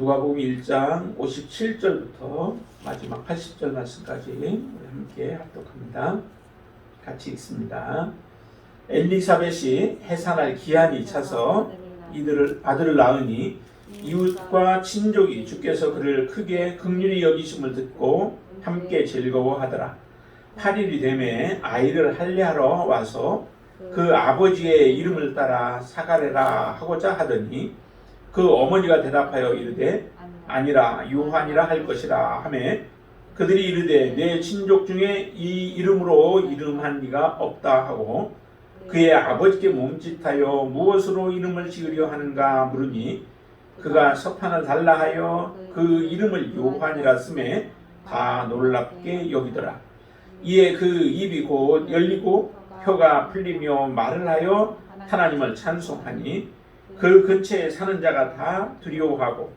누가복음 1장 57절부터 마지막 80절 말씀까지 우리 함께 합독합니다. 같이 읽습니다. 엘리사벳이 해산할 기한이 차서 아들을 낳으니 이웃과 친족이 주께서 그를 크게 긍휼히 여기심을 듣고 함께 즐거워하더라. 8일이 되매 아이를 할례하러 와서 그 아버지의 이름을 따라 사가랴라 하고자 하더니 그 어머니가 대답하여 이르되 아니라 요한이라 할 것이라 하매 그들이 이르되 내 친족 중에 이 이름으로 이름한 이가 없다 하고 그의 아버지께 몸짓하여 무엇으로 이름을 지으려 하는가 물으니 그가 서판을 달라 하여 그 이름을 요한이라 쓰매 다 놀랍게 여기더라. 이에 그 입이 곧 열리고 혀가 풀리며 말을 하여 하나님을 찬송하니 그 근처에 사는 자가 다 두려워하고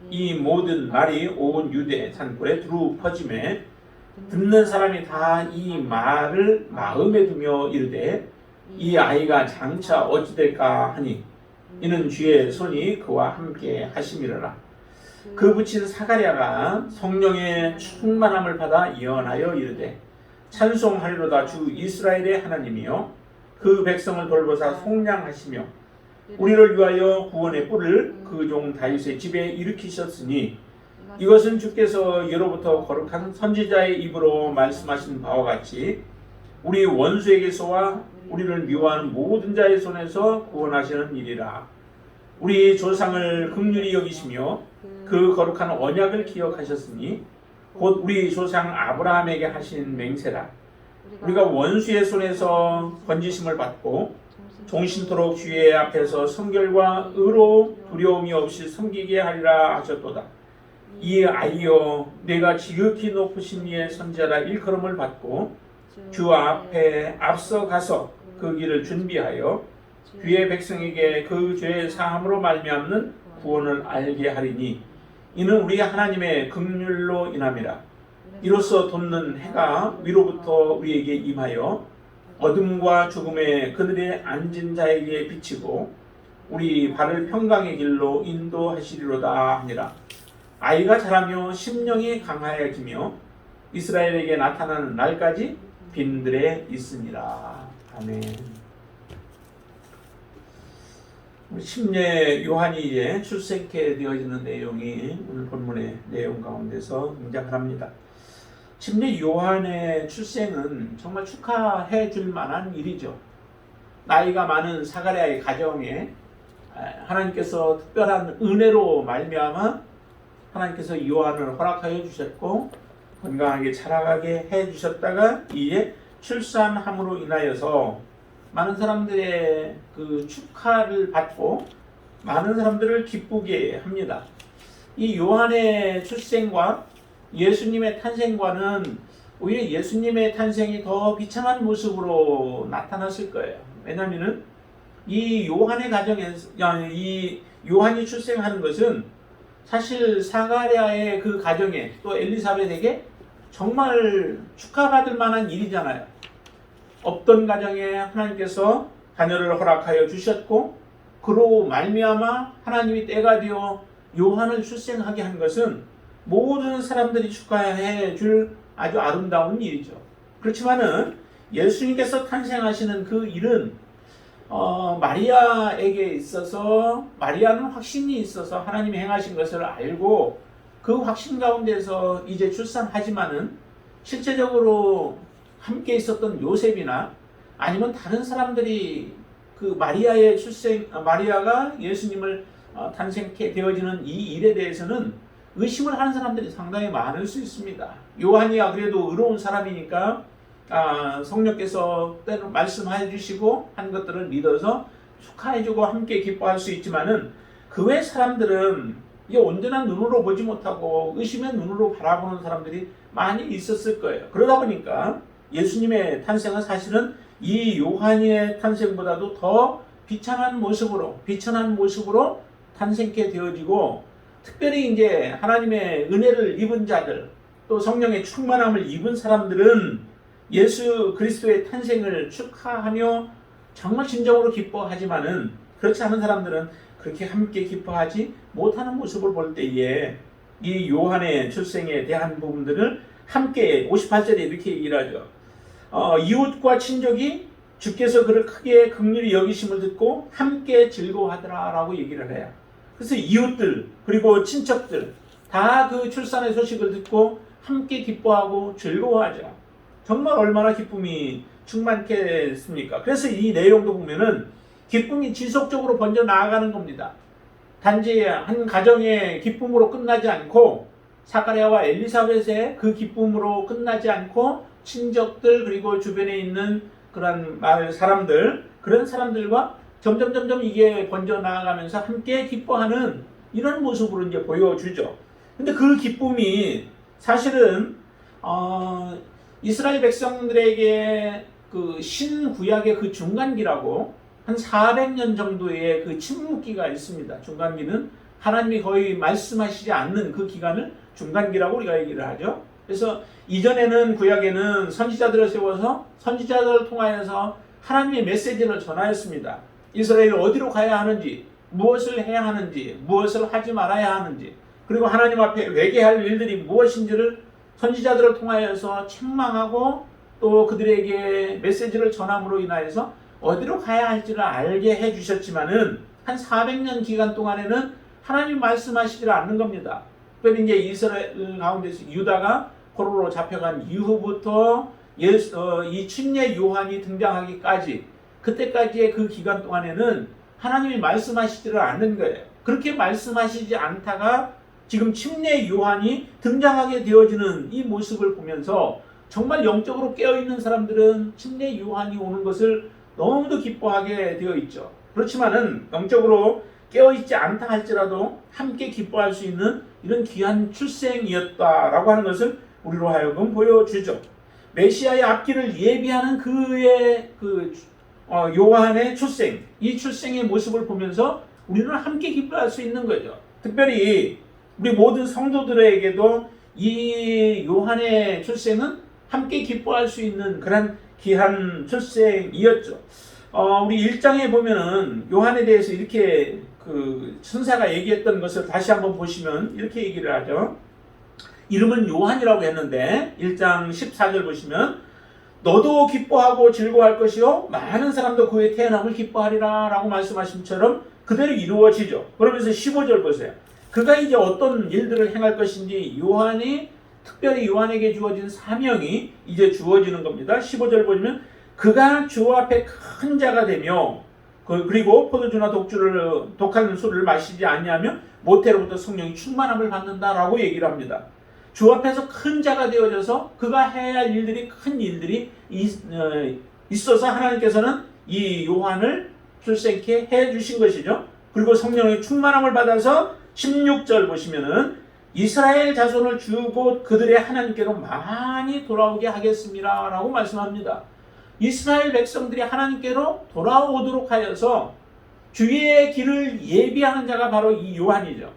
이 모든 말이 온 유대 산골에 두루 퍼지매 듣는 사람이 다 이 말을 마음에 두며 이르되 이 아이가 장차 어찌 될까 하니 이는 주의 손이 그와 함께 하심이로라. 그 붙인 사가랴가 성령의 충만함을 받아 예언하여 이르되 찬송하리로다. 주 이스라엘의 하나님이여 그 백성을 돌보사 속량하시며 우리를 위하여 구원의 뿔을 그 종 다윗의 집에 일으키셨으니 이것은 주께서 예로부터 거룩한 선지자의 입으로 말씀하신 바와 같이 우리 원수에게서와 우리를 미워하는 모든 자의 손에서 구원하시는 일이라. 우리 조상을 긍휼히 여기시며 그 거룩한 언약을 기억하셨으니 곧 우리 조상 아브라함에게 하신 맹세라. 우리가 원수의 손에서 건지심을 받고 종신토록 주의 앞에서 성결과 의로 두려움이 없이 섬기게 하리라 하셨도다. 이 아이여 내가 지극히 높으신 이의 선지자라 일컬음을 받고 주 앞에 앞서가서 그 길을 준비하여 주의 백성에게 그 죄의 사함으로 말미암는 구원을 알게 하리니 이는 우리 하나님의 긍휼로 인함이라. 이로써 돋는 해가 위로부터 우리에게 임하여 어둠과 죽음에 그들의 앉은 자에게 비치고 우리 발을 평강의 길로 인도하시리로다 하니라. 아이가 자라며 심령이 강하여지며 이스라엘에게 나타나는 날까지 빈들에 있으니라. 아멘. 심례 요한이 이제 출생케 되어지는 내용이 오늘 본문의 내용 가운데서 등장합니다. 심례 요한의 출생은 정말 축하해 줄 만한 일이죠. 나이가 많은 사가랴의 가정에 하나님께서 특별한 은혜로 말미암아 하나님께서 요한을 허락하여 주셨고 건강하게 자라가게 해 주셨다가 이에 출산함으로 인하여서 많은 사람들의 그 축하를 받고 많은 사람들을 기쁘게 합니다. 이 요한의 출생과 예수님의 탄생과는 오히려 예수님의 탄생이 더 비참한 모습으로 나타났을 거예요. 왜냐하면 이 요한의 가정에서 이 요한이 출생하는 것은 사실 사가랴의 그 가정에 또 엘리사벳에게 정말 축하받을 만한 일이잖아요. 없던 가정에 하나님께서 자녀를 허락하여 주셨고 그로 말미암아 하나님이 때가 되어 요한을 출생하게 한 것은 모든 사람들이 축하해 줄 아주 아름다운 일이죠. 그렇지만은 예수님께서 탄생하시는 그 일은 마리아에게 있어서 마리아는 확신이 있어서 하나님이 행하신 것을 알고 그 확신 가운데서 이제 출산하지만은 실제적으로 함께 있었던 요셉이나 아니면 다른 사람들이 그 마리아가 예수님을 탄생케 되어지는 이 일에 대해서는 의심을 하는 사람들이 상당히 많을 수 있습니다. 요한이야 그래도 의로운 사람이니까 성령께서 때로 말씀해 주시고 한 것들을 믿어서 축하해주고 함께 기뻐할 수 있지만은 그 외 사람들은 이게 온전한 눈으로 보지 못하고 의심의 눈으로 바라보는 사람들이 많이 있었을 거예요. 그러다 보니까 예수님의 탄생은 사실은 이 요한의 탄생보다도 더 비천한 모습으로 탄생케 되어지고 특별히 이제 하나님의 은혜를 입은 자들 또 성령의 충만함을 입은 사람들은 예수 그리스도의 탄생을 축하하며 정말 진정으로 기뻐하지만은 그렇지 않은 사람들은 그렇게 함께 기뻐하지 못하는 모습을 볼 때에 이 요한의 출생에 대한 부분들을 함께 58절에 이렇게 얘기를 하죠. 이웃과 친족이 주께서 그를 크게 긍휼히 여기심을 듣고 함께 즐거워하더라 라고 얘기를 해요. 그래서 이웃들 그리고 친척들 다 그 출산의 소식을 듣고 함께 기뻐하고 즐거워하죠. 정말 얼마나 기쁨이 충만했습니까? 그래서 이 내용도 보면은 기쁨이 지속적으로 번져 나아가는 겁니다. 단지 한 가정의 기쁨으로 끝나지 않고 사가랴와 엘리사벳의 그 기쁨으로 끝나지 않고 친척들 그리고 주변에 있는 그런 마을 사람들 그런 사람들과 점점 이게 번져 나아가면서 함께 기뻐하는 이런 모습으로 이제 보여주죠. 근데 그 기쁨이 사실은 이스라엘 백성들에게 그 신구약의 그 중간기라고 한 400년 정도의 그 침묵기가 있습니다. 중간기는 하나님이 거의 말씀하시지 않는 그 기간을 중간기라고 우리가 얘기를 하죠. 그래서 이전에는 구약에는 선지자들을 세워서 선지자들을 통하여서 하나님의 메시지를 전하였습니다. 이스라엘이 어디로 가야 하는지, 무엇을 해야 하는지, 무엇을 하지 말아야 하는지, 그리고 하나님 앞에 회개할 일들이 무엇인지를 선지자들을 통하여서 책망하고 또 그들에게 메시지를 전함으로 인하여서 어디로 가야 할지를 알게 해주셨지만은 한 400년 기간 동안에는 하나님 말씀하시지 않는 겁니다. 특별히 이제 이스라엘 가운데서 유다가 포로로 잡혀간 이후부터 이 침례 요한이 등장하기까지 그때까지의 그 기간 동안에는 하나님이 말씀하시지를 않는 거예요. 그렇게 말씀하시지 않다가 지금 침례 요한이 등장하게 되어지는 이 모습을 보면서 정말 영적으로 깨어있는 사람들은 침례 요한이 오는 것을 너무도 기뻐하게 되어 있죠. 그렇지만은 영적으로 깨어있지 않다 할지라도 함께 기뻐할 수 있는 이런 귀한 출생이었다라고 하는 것을 우리로 하여금 보여주죠. 메시아의 앞길을 예비하는 그의 요한의 출생, 이 출생의 모습을 보면서 우리는 함께 기뻐할 수 있는 거죠. 특별히 우리 모든 성도들에게도 이 요한의 출생은 함께 기뻐할 수 있는 그런 귀한 출생이었죠. 우리 1장에 보면은 요한에 대해서 이렇게 그 천사가 얘기했던 것을 다시 한번 보시면 이렇게 얘기를 하죠. 이름은 요한이라고 했는데 1장 14절 보시면 너도 기뻐하고 즐거워할 것이요 많은 사람도 그의 태어남을 기뻐하리라 라고 말씀하신처럼 그대로 이루어지죠. 그러면서 15절 보세요. 그가 이제 어떤 일들을 행할 것인지 특별히 요한에게 주어진 사명이 이제 주어지는 겁니다. 15절 보시면 그가 주 앞에 큰 자가 되며 그리고 포도주나 독한 술을 마시지 아니하며 모태로부터 성령이 충만함을 받는다라고 얘기를 합니다. 주 앞에서 큰 자가 되어져서 그가 해야 할 일들이 큰 일들이 있어서 하나님께서는 이 요한을 출생케 해 주신 것이죠. 그리고 성령의 충만함을 받아서 16절 보시면은 이스라엘 자손을 주고 그들의 하나님께로 많이 돌아오게 하겠습니다 라고 말씀합니다. 이스라엘 백성들이 하나님께로 돌아오도록 하여서 주의 길을 예비하는 자가 바로 이 요한이죠.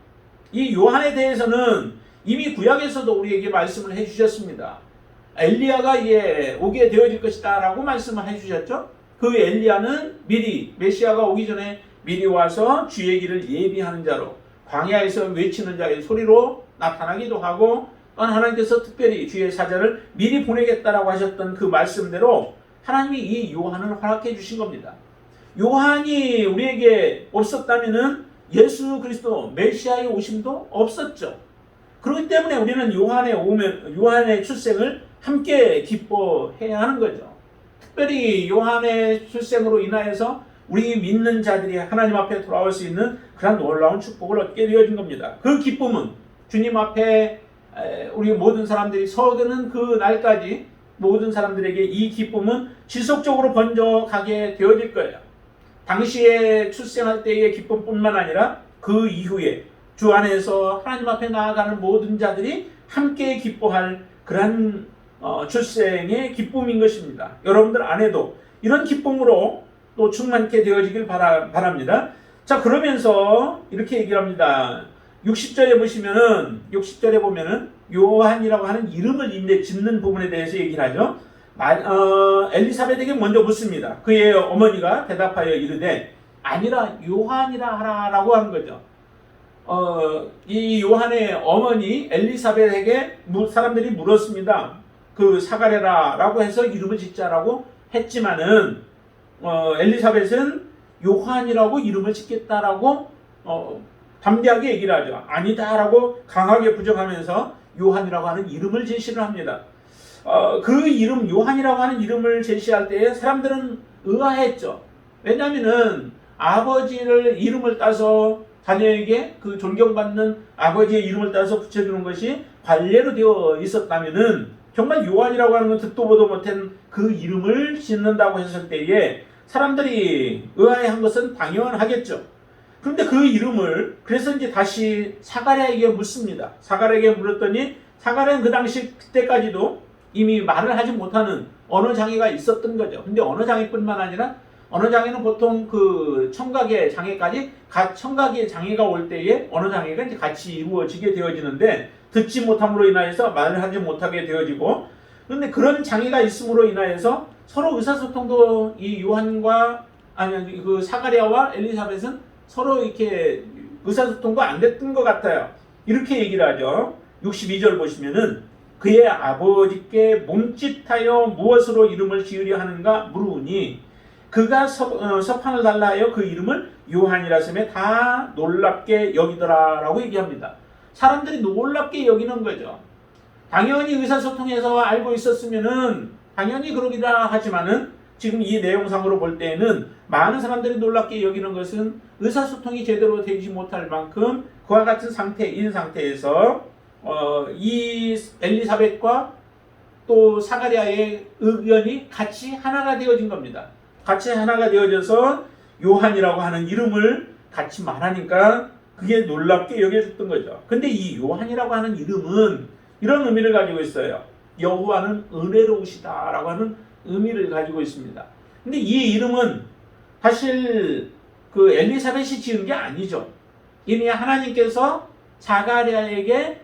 이 요한에 대해서는 이미 구약에서도 우리에게 말씀을 해주셨습니다. 엘리야가 오게 되어질 것이다 라고 말씀을 해주셨죠. 그 엘리야는 미리 메시아가 오기 전에 미리 와서 주의 길을 예비하는 자로 광야에서 외치는 자의 소리로 나타나기도 하고 또한 하나님께서 특별히 주의 사자를 미리 보내겠다라고 하셨던 그 말씀대로 하나님이 이 요한을 허락해 주신 겁니다. 요한이 우리에게 없었다면은 예수 그리스도 메시아의 오심도 없었죠. 그렇기 때문에 우리는 요한의 출생을 함께 기뻐해야 하는 거죠. 특별히 요한의 출생으로 인하여서 우리 믿는 자들이 하나님 앞에 돌아올 수 있는 그런 놀라운 축복을 얻게 되어진 겁니다. 그 기쁨은 주님 앞에 우리 모든 사람들이 서드는 그 날까지 모든 사람들에게 이 기쁨은 지속적으로 번져가게 되어질 거예요. 당시에 출생할 때의 기쁨뿐만 아니라 그 이후에 주 안에서 하나님 앞에 나아가는 모든 자들이 함께 기뻐할 그런 출생의 기쁨인 것입니다. 여러분들 안에도 이런 기쁨으로 또 충만케 되어지길 바랍니다. 자, 그러면서 이렇게 얘기를 합니다. 60절에 보면은 요한이라고 하는 이름을 이제 짓는 부분에 대해서 얘기를 하죠. 엘리사벳에게 먼저 묻습니다. 그의 어머니가 대답하여 이르되 아니라 요한이라 하라라고 하는 거죠. 이 요한의 어머니 엘리사벳에게 사람들이 물었습니다. 그 사가랴라고 해서 이름을 짓자라고 했지만은 엘리사벳은 요한이라고 이름을 짓겠다라고 담대하게 얘기를 하죠. 아니다라고 강하게 부정하면서 요한이라고 하는 이름을 제시를 합니다. 그 이름 요한이라고 하는 이름을 제시할 때에 사람들은 의아했죠. 왜냐하면은 아버지를 이름을 따서 자녀에게 그 존경받는 아버지의 이름을 따서 붙여주는 것이 관례로 되어 있었다면은 정말 요한이라고 하는 건 듣도 보도 못한 그 이름을 짓는다고 했을 때에 사람들이 의아해한 것은 당연하겠죠. 그런데 그 이름을 그래서 이제 다시 사가랴에게 묻습니다. 사가랴에게 물었더니 사가랴는 그 당시 그때까지도 이미 말을 하지 못하는 언어 장애가 있었던 거죠. 근데 언어 장애뿐만 아니라 언어 장애는 보통 그 청각의 장애까지 청각의 장애가 올 때에 언어 장애가 이제 같이 이루어지게 되어지는데 듣지 못함으로 인하여서 말을 하지 못하게 되어지고 그런데 그런 장애가 있음으로 인하여서 서로 의사소통도 이 요한과 아니 그 사가랴와 엘리사벳은 서로 이렇게 의사소통도 안 됐던 것 같아요. 이렇게 얘기를 하죠. 62절 보시면은 그의 아버지께 몸짓하여 무엇으로 이름을 지으려 하는가 물으니 그가 서판을 달라 하여 그 이름을 요한이라 하심에 다 놀랍게 여기더라라고 얘기합니다. 사람들이 놀랍게 여기는 거죠. 당연히 의사소통에서 알고 있었으면은 당연히 그러기라 하지만은 지금 이 내용상으로 볼 때에는 많은 사람들이 놀랍게 여기는 것은 의사소통이 제대로 되지 못할 만큼 그와 같은 상태인 상태에서 이 엘리사벳과 또 사가랴의 의견이 같이 하나가 되어진 겁니다. 같이 하나가 되어져서 요한이라고 하는 이름을 같이 말하니까 그게 놀랍게 여겨졌던 거죠. 근데 이 요한이라고 하는 이름은 이런 의미를 가지고 있어요. 여호와는 은혜로우시다라고 하는 의미를 가지고 있습니다. 근데 이 이름은 사실 그 엘리사벳이 지은 게 아니죠. 이미 하나님께서 사가랴에게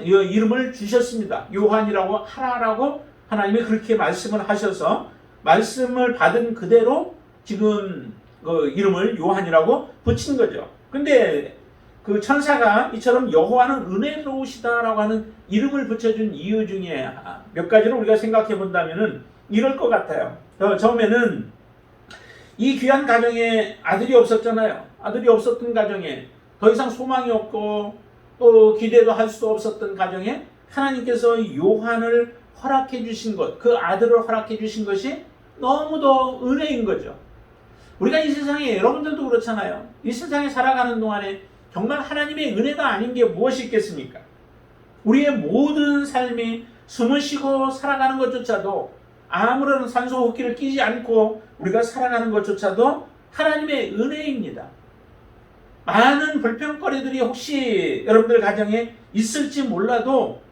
이름을 주셨습니다. 요한이라고 하라라고 하나님이 그렇게 말씀을 하셔서 말씀을 받은 그대로 지금 그 이름을 요한이라고 붙인 거죠. 근데 그 천사가 이처럼 여호와는 은혜로우시다라고 하는 이름을 붙여준 이유 중에 몇 가지를 우리가 생각해 본다면은 이럴 것 같아요. 처음에는 이 귀한 가정에 아들이 없었잖아요. 아들이 없었던 가정에 더 이상 소망이 없고 또 기대도 할 수 없었던 가정에 하나님께서 요한을 허락해 주신 것, 그 아들을 허락해 주신 것이 너무도 은혜인 거죠. 우리가 이 세상에 여러분들도 그렇잖아요. 이 세상에 살아가는 동안에 정말 하나님의 은혜가 아닌 게 무엇이 있겠습니까? 우리의 모든 삶이 숨을 쉬고 살아가는 것조차도 아무런 산소 호흡기를 끼지 않고 우리가 살아가는 것조차도 하나님의 은혜입니다. 많은 불평거리들이 혹시 여러분들 가정에 있을지 몰라도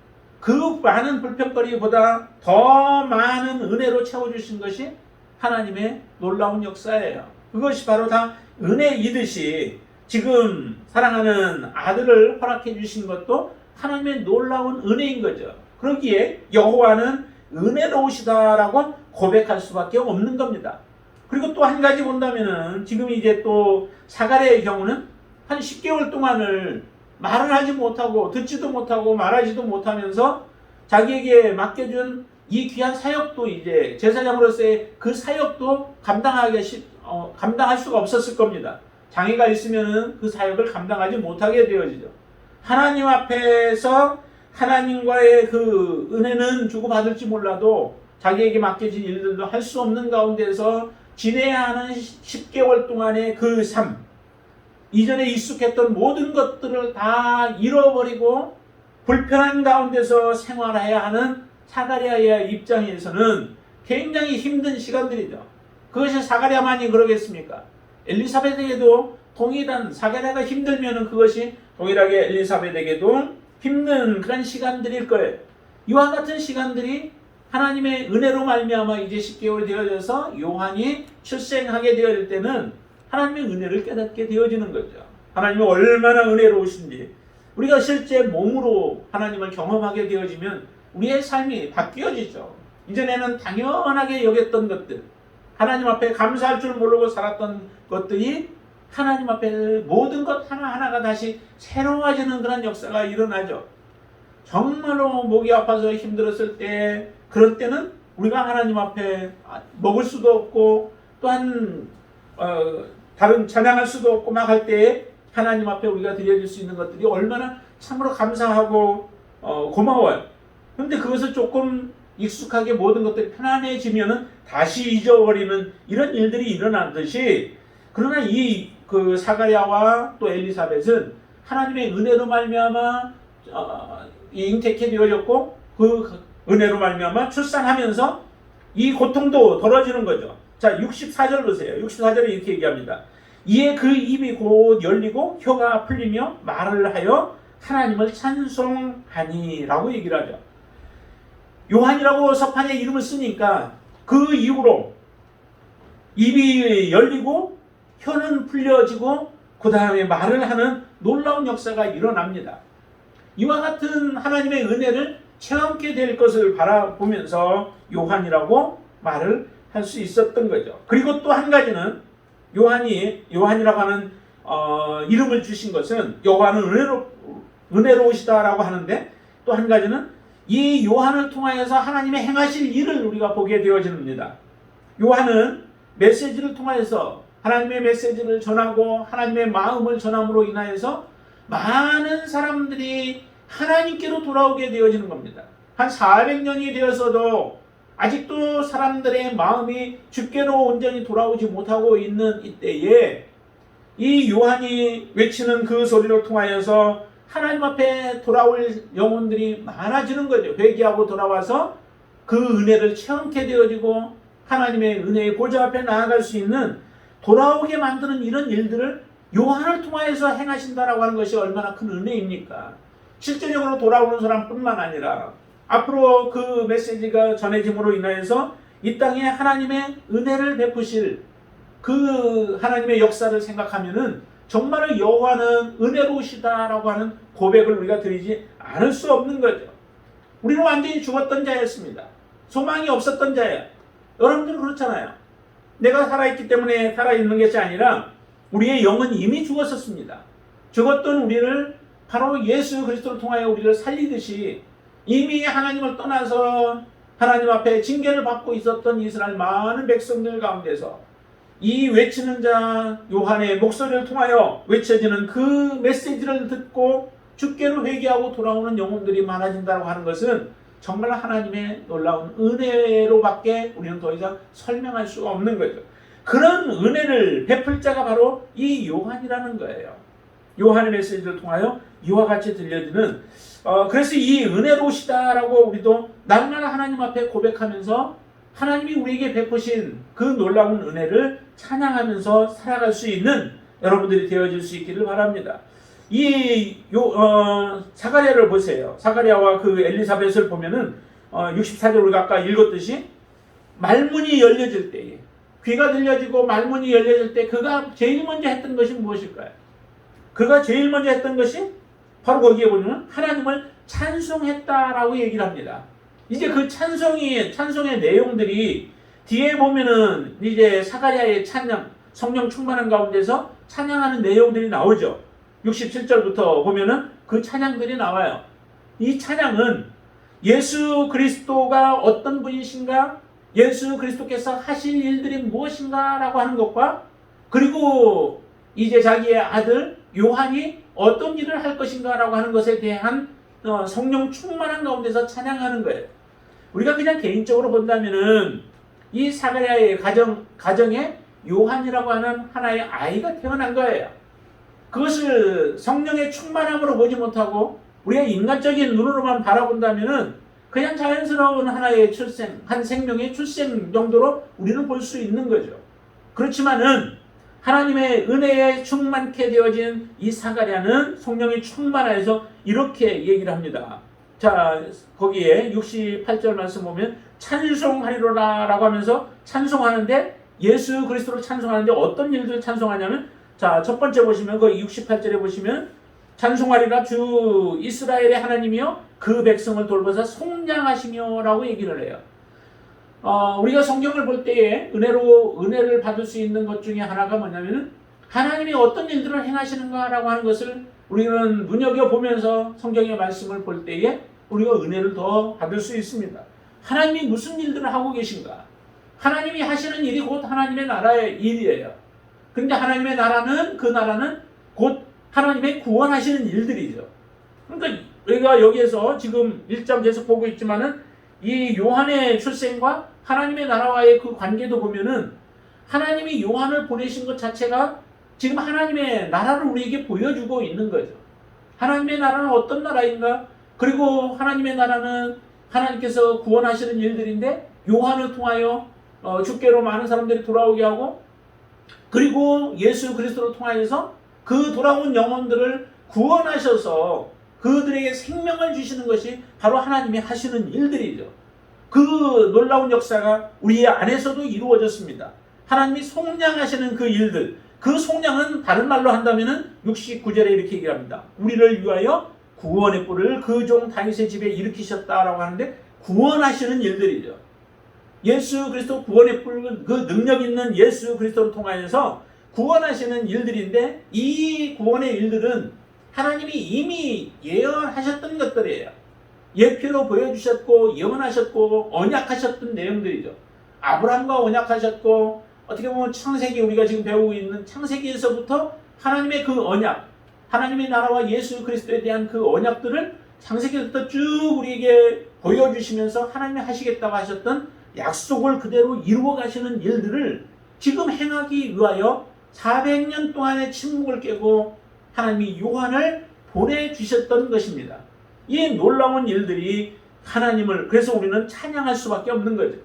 그 많은 불평거리보다 더 많은 은혜로 채워주신 것이 하나님의 놀라운 역사예요. 그것이 바로 다 은혜이듯이 지금 사랑하는 아들을 허락해 주신 것도 하나님의 놀라운 은혜인 거죠. 그러기에 여호와는 은혜로우시다라고 고백할 수밖에 없는 겁니다. 그리고 또 한 가지 본다면은 지금 이제 또 사가랴의 경우는 한 10개월 동안을 말을 하지 못하고 듣지도 못하고 말하지도 못하면서 자기에게 맡겨준 이 귀한 사역도 이제 제사장으로서의 그 사역도 감당할 수가 없었을 겁니다. 장애가 있으면은 그 사역을 감당하지 못하게 되어지죠. 하나님 앞에서 하나님과의 그 은혜는 주고받을지 몰라도 자기에게 맡겨진 일들도 할 수 없는 가운데서 지내야 하는 10개월 동안의 그 삶, 이전에 익숙했던 모든 것들을 다 잃어버리고 불편한 가운데서 생활해야 하는 사가랴의 입장에서는 굉장히 힘든 시간들이죠. 그것이 사가랴만이 그러겠습니까? 엘리사벳에게도 동일한 사가랴가 힘들면 그것이 동일하게 엘리사벳에게도 힘든 그런 시간들일 거예요. 이와 같은 시간들이 하나님의 은혜로 말미암아 이제 10개월이 되어져서 요한이 출생하게 되어질 때는 하나님의 은혜를 깨닫게 되어지는 거죠. 하나님이 얼마나 은혜로우신지 우리가 실제 몸으로 하나님을 경험하게 되어지면 우리의 삶이 바뀌어지죠. 이전에는 당연하게 여겼던 것들, 하나님 앞에 감사할 줄 모르고 살았던 것들이 하나님 앞에 모든 것 하나하나가 다시 새로워지는 그런 역사가 일어나죠. 정말로 목이 아파서 힘들었을 때, 그럴 때는 우리가 하나님 앞에 먹을 수도 없고 또한 다른 찬양할 수도 없고 막 할 때에 하나님 앞에 우리가 드려질 수 있는 것들이 얼마나 참으로 감사하고 고마워요. 그런데 그것을 조금 익숙하게 모든 것들이 편안해지면은 다시 잊어버리는 이런 일들이 일어나듯이, 그러나 그 사가랴와 또 엘리사벳은 하나님의 은혜로 말미암아 잉태케 되어졌고, 그 은혜로 말미암아 출산하면서 이 고통도 덜어지는 거죠. 자, 64절 보세요. 64절에 이렇게 얘기합니다. 이에 그 입이 곧 열리고 혀가 풀리며 말을 하여 하나님을 찬송하니 라고 얘기를 하죠. 요한이라고 서판에 이름을 쓰니까 그 이후로 입이 열리고 혀는 풀려지고 그 다음에 말을 하는 놀라운 역사가 일어납니다. 이와 같은 하나님의 은혜를 체험하게 될 것을 바라보면서 요한이라고 말을 할 수 있었던 거죠. 그리고 또 한 가지는 요한이라고 하는 이름을 주신 것은 요한은 은혜로우시다라고 하는데, 또 한 가지는 이 요한을 통하여서 하나님의 행하실 일을 우리가 보게 되어집니다. 요한은 메시지를 통하여서 하나님의 메시지를 전하고 하나님의 마음을 전함으로 인하여서 많은 사람들이 하나님께로 돌아오게 되어지는 겁니다. 한 400년이 되어서도 아직도 사람들의 마음이 주께로 온전히 돌아오지 못하고 있는 이때에 이 요한이 외치는 그 소리를 통하여서 하나님 앞에 돌아올 영혼들이 많아지는 거죠. 회개하고 돌아와서 그 은혜를 체험케 되어지고 하나님의 은혜의 보좌 앞에 나아갈 수 있는, 돌아오게 만드는 이런 일들을 요한을 통하여서 행하신다라고 하는 것이 얼마나 큰 은혜입니까? 실제적으로 돌아오는 사람뿐만 아니라 앞으로 그 메시지가 전해짐으로 인하여서 이 땅에 하나님의 은혜를 베푸실 그 하나님의 역사를 생각하면은 정말로 여호와는 은혜로우시다라고 하는 고백을 우리가 드리지 않을 수 없는 거죠. 우리는 완전히 죽었던 자였습니다. 소망이 없었던 자예요. 여러분들은 그렇잖아요. 내가 살아있기 때문에 살아있는 것이 아니라 우리의 영은 이미 죽었었습니다. 죽었던 우리를 바로 예수 그리스도를 통하여 우리를 살리듯이 이미 하나님을 떠나서 하나님 앞에 징계를 받고 있었던 이스라엘 많은 백성들 가운데서 이 외치는 자 요한의 목소리를 통하여 외쳐지는 그 메시지를 듣고 주께로 회개하고 돌아오는 영혼들이 많아진다고 하는 것은 정말 하나님의 놀라운 은혜로밖에 우리는 더 이상 설명할 수가 없는 거죠. 그런 은혜를 베풀 자가 바로 이 요한이라는 거예요. 요한의 메시지를 통하여 이와 같이 들려지는 그래서 이 은혜로우시다라고 우리도 날마다 하나님 앞에 고백하면서 하나님이 우리에게 베푸신 그 놀라운 은혜를 찬양하면서 살아갈 수 있는 여러분들이 되어질 수 있기를 바랍니다. 사가랴를 보세요. 사가랴와 그 엘리사벳을 보면은 64절 우리가 아까 읽었듯이 말문이 열려질 때에, 귀가 들려지고 말문이 열려질 때 그가 제일 먼저 했던 것이 무엇일까요? 그가 제일 먼저 했던 것이 바로 거기에 보면 하나님을 찬송했다라고 얘기를 합니다. 이제 그 찬송의 내용들이 뒤에 보면은 이제 사가랴의 찬양, 성령 충만한 가운데서 찬양하는 내용들이 나오죠. 67절부터 보면은 그 찬양들이 나와요. 이 찬양은 예수 그리스도가 어떤 분이신가, 예수 그리스도께서 하실 일들이 무엇인가 라고 하는 것과, 그리고 이제 자기의 아들 요한이 어떤 일을 할 것인가 라고 하는 것에 대한 성령 충만한 가운데서 찬양하는 거예요. 우리가 그냥 개인적으로 본다면은 이 사가랴의 가정에 요한이라고 하는 하나의 아이가 태어난 거예요. 그것을 성령의 충만함으로 보지 못하고 우리가 인간적인 눈으로만 바라본다면은 그냥 자연스러운 하나의 출생, 한 생명의 출생 정도로 우리는 볼 수 있는 거죠. 그렇지만은 하나님의 은혜에 충만케 되어진 이 사가랴는 성령이 충만하여서 이렇게 얘기를 합니다. 자, 거기에 68절 말씀 보면 찬송하리로라 라고 하면서 찬송하는데, 예수 그리스도를 찬송하는데 어떤 일들을 찬송하냐면, 자, 첫 번째 보시면 그 68절에 보시면 찬송하리라 주 이스라엘의 하나님이여 그 백성을 돌보사 속량하시며 라고 얘기를 해요. 우리가 성경을 볼 때에 은혜를 받을 수 있는 것 중에 하나가 뭐냐면은 하나님이 어떤 일들을 행하시는가라고 하는 것을 우리는 눈여겨보면서 성경의 말씀을 볼 때에 우리가 은혜를 더 받을 수 있습니다. 하나님이 무슨 일들을 하고 계신가? 하나님이 하시는 일이 곧 하나님의 나라의 일이에요. 그런데 하나님의 나라는 그 나라는 곧 하나님의 구원하시는 일들이죠. 그러니까 우리가 여기에서 지금 1장 계속 보고 있지만은 이 요한의 출생과 하나님의 나라와의 그 관계도 보면은 하나님이 요한을 보내신 것 자체가 지금 하나님의 나라를 우리에게 보여주고 있는 거죠. 하나님의 나라는 어떤 나라인가? 그리고 하나님의 나라는 하나님께서 구원하시는 일들인데 요한을 통하여 주께로 많은 사람들이 돌아오게 하고 그리고 예수 그리스도를 통하여서 그 돌아온 영혼들을 구원하셔서 그들에게 생명을 주시는 것이 바로 하나님이 하시는 일들이죠. 그 놀라운 역사가 우리 안에서도 이루어졌습니다. 하나님이 속량하시는 그 일들, 그 속량은 다른 말로 한다면 69절에 이렇게 얘기합니다. 우리를 위하여 구원의 뿔을 그 종 다윗의 집에 일으키셨다라고 하는데 구원하시는 일들이죠. 예수 그리스도 구원의 뿔, 그 능력 있는 예수 그리스도를 통하여서 구원하시는 일들인데 이 구원의 일들은 하나님이 이미 예언하셨던 것들이에요. 예표로 보여주셨고 예언하셨고 언약하셨던 내용들이죠. 아브라함과 언약하셨고 어떻게 보면 창세기 우리가 지금 배우고 있는 창세기에서부터 하나님의 그 언약, 하나님의 나라와 예수 그리스도에 대한 그 언약들을 창세기부터 쭉 우리에게 보여주시면서 하나님이 하시겠다고 하셨던 약속을 그대로 이루어 가시는 일들을 지금 행하기 위하여 400년 동안의 침묵을 깨고 하나님이 요한을 보내주셨던 것입니다. 이 놀라운 일들이 하나님을 그래서 우리는 찬양할 수밖에 없는 거죠.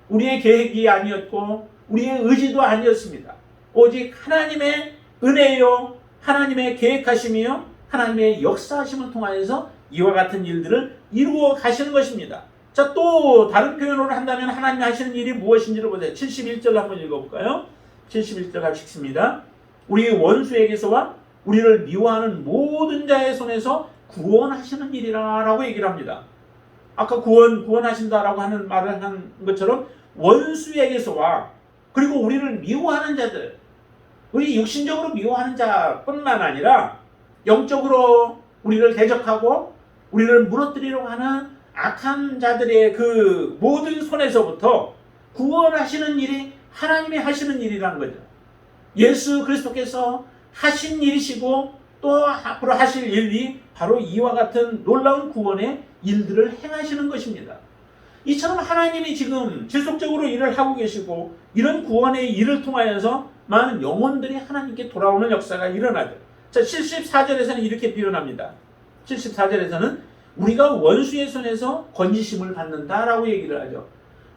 우리의 계획이 아니었고 우리의 의지도 아니었습니다. 오직 하나님의 은혜요 하나님의 계획하심이요 하나님의 역사하심을 통하여서 이와 같은 일들을 이루어 가시는 것입니다. 자, 또 다른 표현으로 한다면 하나님이 하시는 일이 무엇인지를 보세요. 71절 한번 읽어볼까요? 71절 같이 읽습니다. 우리 원수에게서와 우리를 미워하는 모든 자의 손에서 구원하시는 일이라 라고 얘기를 합니다. 아까 구원하신다라고 하는 말을 한 것처럼 원수에게서와 그리고 우리를 미워하는 자들, 우리 육신적으로 미워하는 자뿐만 아니라 영적으로 우리를 대적하고 우리를 무너뜨리려고 하는 악한 자들의 그 모든 손에서부터 구원하시는 일이 하나님이 하시는 일이라는 거죠. 예수 그리스도께서 하신 일이시고 또 앞으로 하실 일이 바로 이와 같은 놀라운 구원의 일들을 행하시는 것입니다. 이처럼 하나님이 지금 지속적으로 일을 하고 계시고 이런 구원의 일을 통하여서 많은 영혼들이 하나님께 돌아오는 역사가 일어나죠. 자, 74절에서는 이렇게 표현합니다. 74절에서는 우리가 원수의 손에서 건지심을 받는다라고 얘기를 하죠.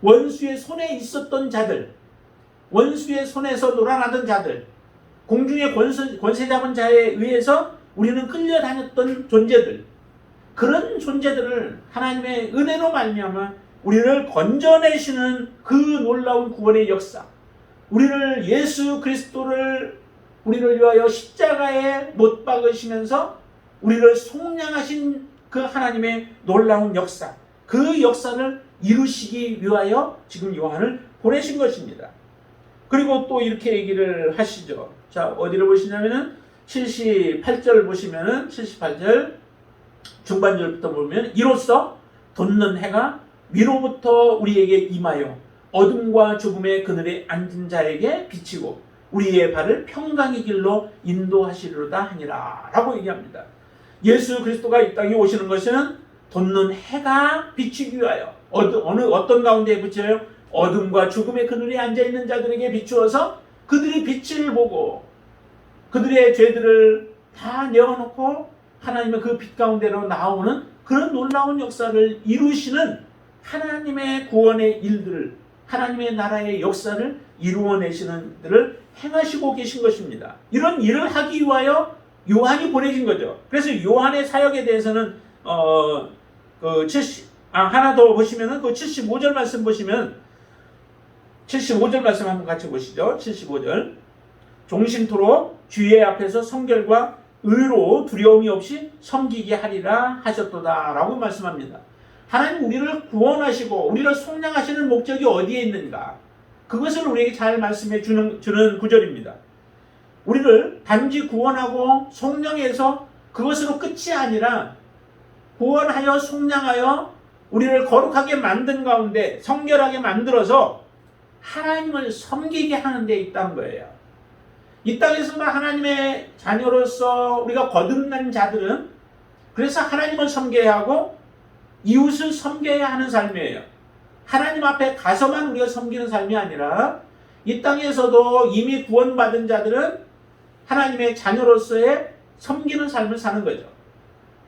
원수의 손에 있었던 자들, 원수의 손에서 놀아나던 자들, 공중의 권세 잡은 자에 의해서 우리는 끌려다녔던 존재들, 그런 존재들을 하나님의 은혜로 말미암아 우리를 건져내시는 그 놀라운 구원의 역사, 우리를 예수 그리스도를 우리를 위하여 십자가에 못 박으시면서 우리를 속량하신 그 하나님의 놀라운 역사, 그 역사를 이루시기 위하여 지금 요한을 보내신 것입니다. 그리고 또 이렇게 얘기를 하시죠. 자, 어디를 보시냐면은 78절 보시면은 78절 중반절부터 보면 이로써 돋는 해가 위로부터 우리에게 임하여 어둠과 죽음의 그늘에 앉은 자에게 비치고 우리의 발을 평강의 길로 인도하시리로다 하니라 라고 얘기합니다. 예수 그리스도가 이 땅에 오시는 것은 돋는 해가 비치기 위하여 어떤 가운데에 비쳐요? 어둠과 죽음의 그늘에 앉아있는 자들에게 비추어서 그들이 빛을 보고 그들의 죄들을 다 내어놓고 하나님의 그 빛 가운데로 나오는 그런 놀라운 역사를 이루시는 하나님의 구원의 일들을, 하나님의 나라의 역사를 이루어내시는 들을 행하시고 계신 것입니다. 이런 일을 하기 위하여 요한이 보내진 거죠. 그래서 요한의 사역에 대해서는 하나 더 보시면은 그 75절 말씀 보시면 75절 말씀 한번 같이 보시죠. 75절. 종신토록 주의 앞에서 성결과 의로 두려움이 없이 섬기게 하리라 하셨도다 라고 말씀합니다. 하나님 우리를 구원하시고 우리를 속량하시는 목적이 어디에 있는가? 그것을 우리에게 잘 말씀해 주는 구절입니다. 우리를 단지 구원하고 속량해서 그것으로 끝이 아니라 구원하여 속량하여 우리를 거룩하게 만든 가운데 성결하게 만들어서 하나님을 섬기게 하는 데 있다는 거예요. 이 땅에서 하나님의 자녀로서 우리가 거듭난 자들은 그래서 하나님을 섬겨야 하고 이웃을 섬겨야 하는 삶이에요. 하나님 앞에 가서만 우리가 섬기는 삶이 아니라 이 땅에서도 이미 구원받은 자들은 하나님의 자녀로서의 섬기는 삶을 사는 거죠.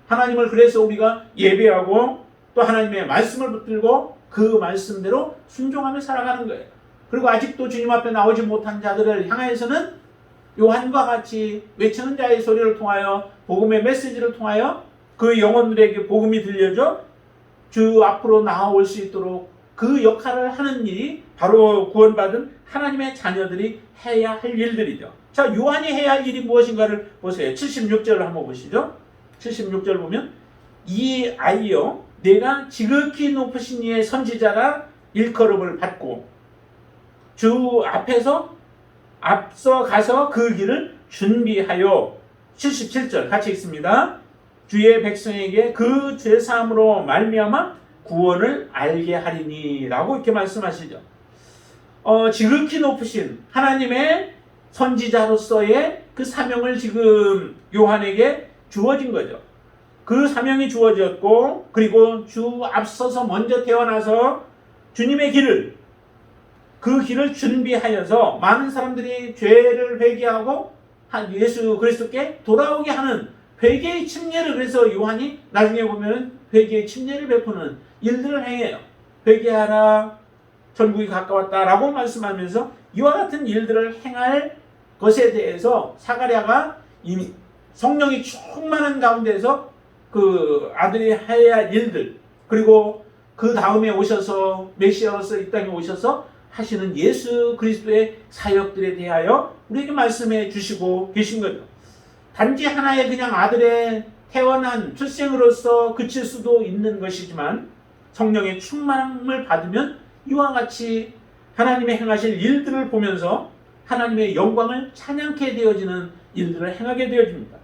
하나님을 그래서 우리가 예배하고 또 하나님의 말씀을 붙들고 그 말씀대로 순종하며 살아가는 거예요. 그리고 아직도 주님 앞에 나오지 못한 자들을 향하여서는 요한과 같이 외치는 자의 소리를 통하여 복음의 메시지를 통하여 그 영혼들에게 복음이 들려져 주 앞으로 나아올 수 있도록 그 역할을 하는 일이 바로 구원받은 하나님의 자녀들이 해야 할 일들이죠. 자, 요한이 해야 할 일이 무엇인가를 보세요. 76절을 한번 보시죠. 76절 보면 이 아이여 내가 지극히 높으신 이의 선지자라 일컬음을 받고 주 앞에서 앞서 가서 그 길을 준비하여 77절 같이 읽습니다. 주의 백성에게 그 죄사함으로 말미암아 구원을 알게 하리니 라고 이렇게 말씀하시죠. 지극히 높으신 하나님의 선지자로서의 그 사명을 지금 요한에게 주어진 거죠. 그 사명이 주어졌고 그리고 주 앞서서 먼저 태어나서 주님의 길을 그 길을 준비하여서 많은 사람들이 죄를 회개하고 예수 그리스도께 돌아오게 하는 회개의 침례를 그래서 요한이 나중에 보면 회개의 침례를 베푸는 일들을 행해요. 회개하라 천국이 가까웠다라고 말씀하면서 이와 같은 일들을 행할 것에 대해서 사가랴가 이미 성령이 충만한 가운데서 그 아들이 해야 할 일들 그리고 그 다음에 오셔서 메시아로서 이 땅에 오셔서 하시는 예수 그리스도의 사역들에 대하여 우리에게 말씀해 주시고 계신 거죠. 단지 하나의 그냥 아들의 태어난 출생으로서 그칠 수도 있는 것이지만 성령의 충만함을 받으면 이와 같이 하나님의 행하실 일들을 보면서 하나님의 영광을 찬양케 되어지는 일들을 행하게 되어집니다.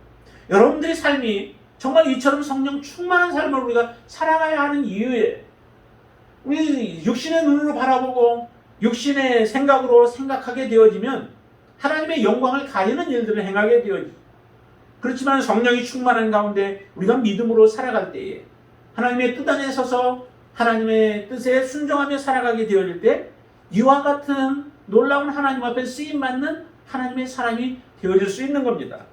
여러분들의 삶이 정말 이처럼 성령 충만한 삶을 우리가 살아가야 하는 이유에 우리 육신의 눈으로 바라보고 육신의 생각으로 생각하게 되어지면 하나님의 영광을 가리는 일들을 행하게 되어집니다. 그렇지만 성령이 충만한 가운데 우리가 믿음으로 살아갈 때에 하나님의 뜻 안에 서서 하나님의 뜻에 순종하며 살아가게 되어질 때 이와 같은 놀라운 하나님 앞에 쓰임받는 하나님의 사람이 되어질 수 있는 겁니다.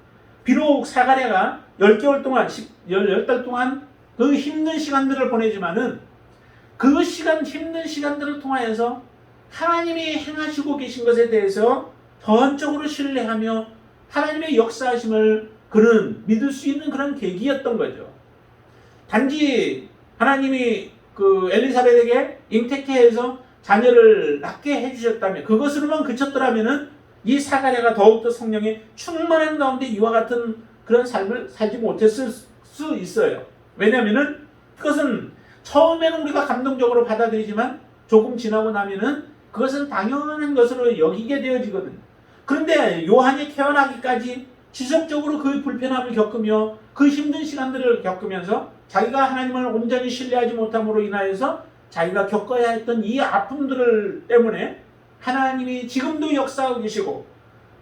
비록 사가랴가 10개월 동안 10달 동안 그 힘든 시간들을 보내지만은 그 힘든 시간들을 통하여서 하나님이 행하시고 계신 것에 대해서 전적으로 신뢰하며 하나님의 역사하심을 그는 믿을 수 있는 그런 계기였던 거죠. 단지 하나님이 그 엘리사벳에게 잉태케 해서 자녀를 낳게 해주셨다면 그것으로만 그쳤더라면은 이 사가랴가 더욱더 성령의 충만한 가운데 이와 같은 그런 삶을 살지 못했을 수 있어요. 왜냐하면은 그것은 처음에는 우리가 감동적으로 받아들이지만 조금 지나고 나면은 그것은 당연한 것으로 여기게 되어지거든요. 그런데 요한이 태어나기까지 지속적으로 그 불편함을 겪으며 그 힘든 시간들을 겪으면서 자기가 하나님을 온전히 신뢰하지 못함으로 인하여서 자기가 겪어야 했던 이 아픔들을 때문에 하나님이 지금도 역사하고 계시고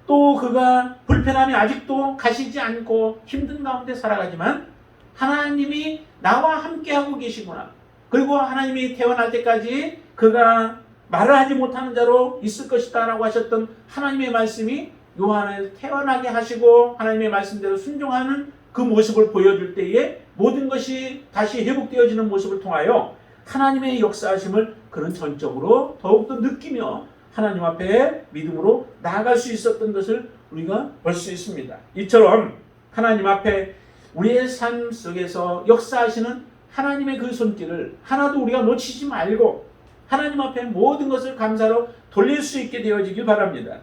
또 그가 불편함이 아직도 가시지 않고 힘든 가운데 살아가지만 하나님이 나와 함께하고 계시구나. 그리고 하나님이 태어날 때까지 그가 말을 하지 못하는 자로 있을 것이다 라고 하셨던 하나님의 말씀이 요한을 태어나게 하시고 하나님의 말씀대로 순종하는 그 모습을 보여줄 때에 모든 것이 다시 회복되어지는 모습을 통하여 하나님의 역사하심을 그런 전적으로 더욱더 느끼며 하나님 앞에 믿음으로 나아갈 수 있었던 것을 우리가 볼 수 있습니다. 이처럼 하나님 앞에 우리의 삶 속에서 역사하시는 하나님의 그 손길을 하나도 우리가 놓치지 말고 하나님 앞에 모든 것을 감사로 돌릴 수 있게 되어지길 바랍니다.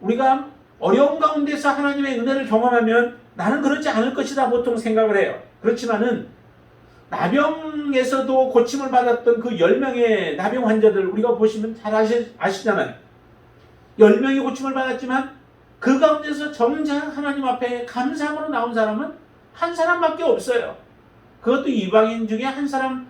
우리가 어려운 가운데서 하나님의 은혜를 경험하면 나는 그렇지 않을 것이다 보통 생각을 해요. 그렇지만은 나병에서도 고침을 받았던 그 10명의 나병 환자들 우리가 보시면 잘 아시잖아요. 10명이 고침을 받았지만 그 가운데서 정작 하나님 앞에 감사함으로 나온 사람은 한 사람밖에 없어요. 그것도 이방인 중에 한 사람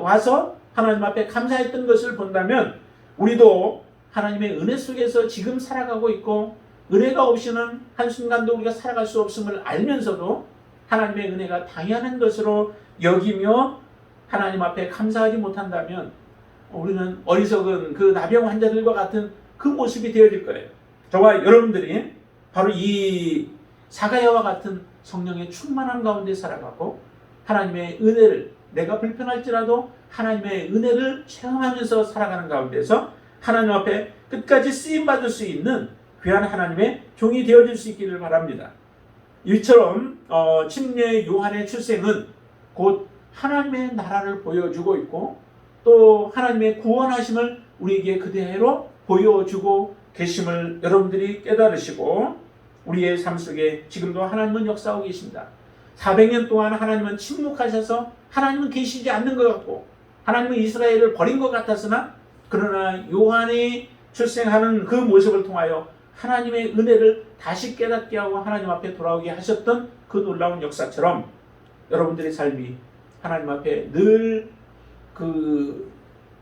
와서 하나님 앞에 감사했던 것을 본다면 우리도 하나님의 은혜 속에서 지금 살아가고 있고 은혜가 없이는 한순간도 우리가 살아갈 수 없음을 알면서도 하나님의 은혜가 당연한 것으로 여기며 하나님 앞에 감사하지 못한다면 우리는 어리석은 그 나병 환자들과 같은 그 모습이 되어질 거예요. 저와 여러분들이 바로 이 사가야와 같은 성령의 충만함 가운데 살아가고 하나님의 은혜를 내가 불편할지라도 하나님의 은혜를 체험하면서 살아가는 가운데서 하나님 앞에 끝까지 쓰임받을 수 있는 귀한 하나님의 종이 되어질 수 있기를 바랍니다. 이처럼 침례 요한의 출생은 곧 하나님의 나라를 보여주고 있고 또 하나님의 구원하심을 우리에게 그대로 보여주고 계심을 여러분들이 깨달으시고 우리의 삶 속에 지금도 하나님은 역사하고 계십니다. 400년 동안 하나님은 침묵하셔서 하나님은 계시지 않는 것 같고 하나님은 이스라엘을 버린 것 같았으나 그러나 요한이 출생하는 그 모습을 통하여 하나님의 은혜를 다시 깨닫게 하고 하나님 앞에 돌아오게 하셨던 그 놀라운 역사처럼 여러분들의 삶이 하나님 앞에 늘 그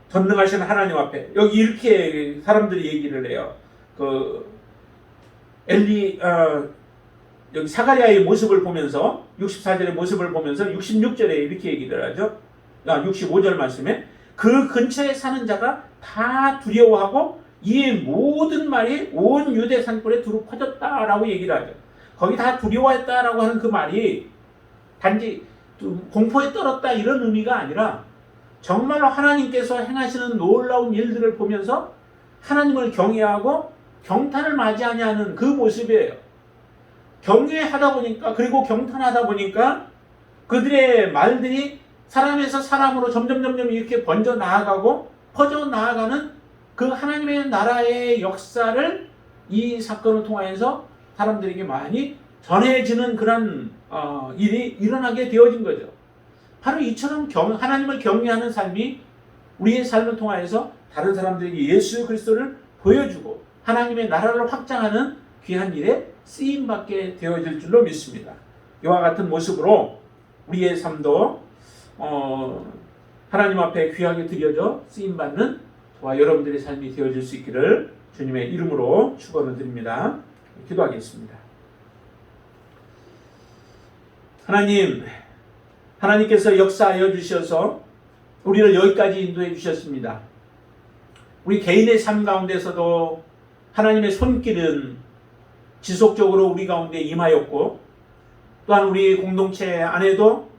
전능하신 하나님 앞에 여기 이렇게 사람들이 얘기를 해요. 여기 사가랴의 모습을 보면서 64절의 모습을 보면서 66절에 이렇게 얘기를 하죠. 65절 말씀에 그 근처에 사는 자가 다 두려워하고 이 모든 말이 온 유대 산골에 두루 퍼졌다라고 얘기를 하죠. 거기 다 두려워했다라고 하는 그 말이 단지 공포에 떨었다 이런 의미가 아니라 정말로 하나님께서 행하시는 놀라운 일들을 보면서 하나님을 경외하고 경탄을 맞이하냐는 그 모습이에요. 경외하다 보니까 그리고 경탄하다 보니까 그들의 말들이 사람에서 사람으로 점점 이렇게 번져 나아가고 퍼져 나아가는 그 하나님의 나라의 역사를 이 사건을 통하여서 사람들에게 많이 전해지는 그런 일이 일어나게 되어진 거죠. 바로 이처럼 하나님을 경외하는 삶이 우리의 삶을 통하여서 다른 사람들에게 예수 그리스도를 보여주고 하나님의 나라를 확장하는 귀한 일에 쓰임받게 되어질 줄로 믿습니다. 이와 같은 모습으로 우리의 삶도 하나님 앞에 귀하게 드려져 쓰임받는 저와 여러분들의 삶이 되어질 수 있기를 주님의 이름으로 축원을 드립니다. 기도하겠습니다. 하나님께서 역사하여 주셔서 우리를 여기까지 인도해 주셨습니다. 우리 개인의 삶 가운데서도 하나님의 손길은 지속적으로 우리 가운데 임하였고 또한 우리 공동체 안에도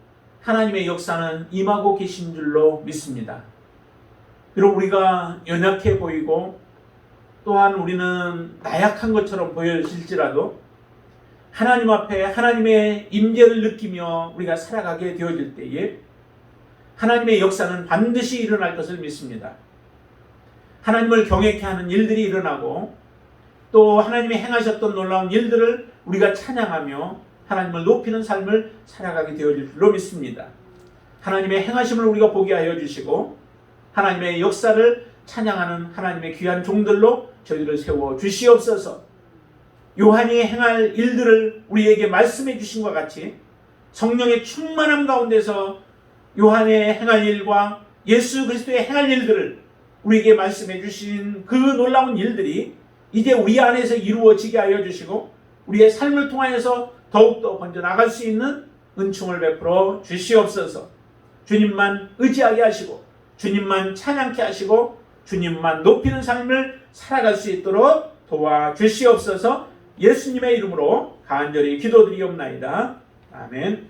하나님의 역사는 임하고 계신 줄로 믿습니다. 비록 우리가 연약해 보이고 또한 우리는 나약한 것처럼 보여질지라도 하나님 앞에 하나님의 임재를 느끼며 우리가 살아가게 되어질 때에 하나님의 역사는 반드시 일어날 것을 믿습니다. 하나님을 경외케 하는 일들이 일어나고 또 하나님이 행하셨던 놀라운 일들을 우리가 찬양하며 하나님을 높이는 삶을 살아가게 되어질 줄로 믿습니다. 하나님의 행하심을 우리가 보게 하여 주시고 하나님의 역사를 찬양하는 하나님의 귀한 종들로 저희를 세워 주시옵소서. 요한이 행할 일들을 우리에게 말씀해 주신 것 같이 성령의 충만함 가운데서 요한의 행할 일과 예수 그리스도의 행할 일들을 우리에게 말씀해 주신 그 놀라운 일들이 이제 우리 안에서 이루어지게 하여 주시고 우리의 삶을 통하여서 더욱더 번져나갈 수 있는 은총을 베풀어 주시옵소서. 주님만 의지하게 하시고 주님만 찬양케 하시고 주님만 높이는 삶을 살아갈 수 있도록 도와주시옵소서. 예수님의 이름으로 간절히 기도드리옵나이다. 아멘.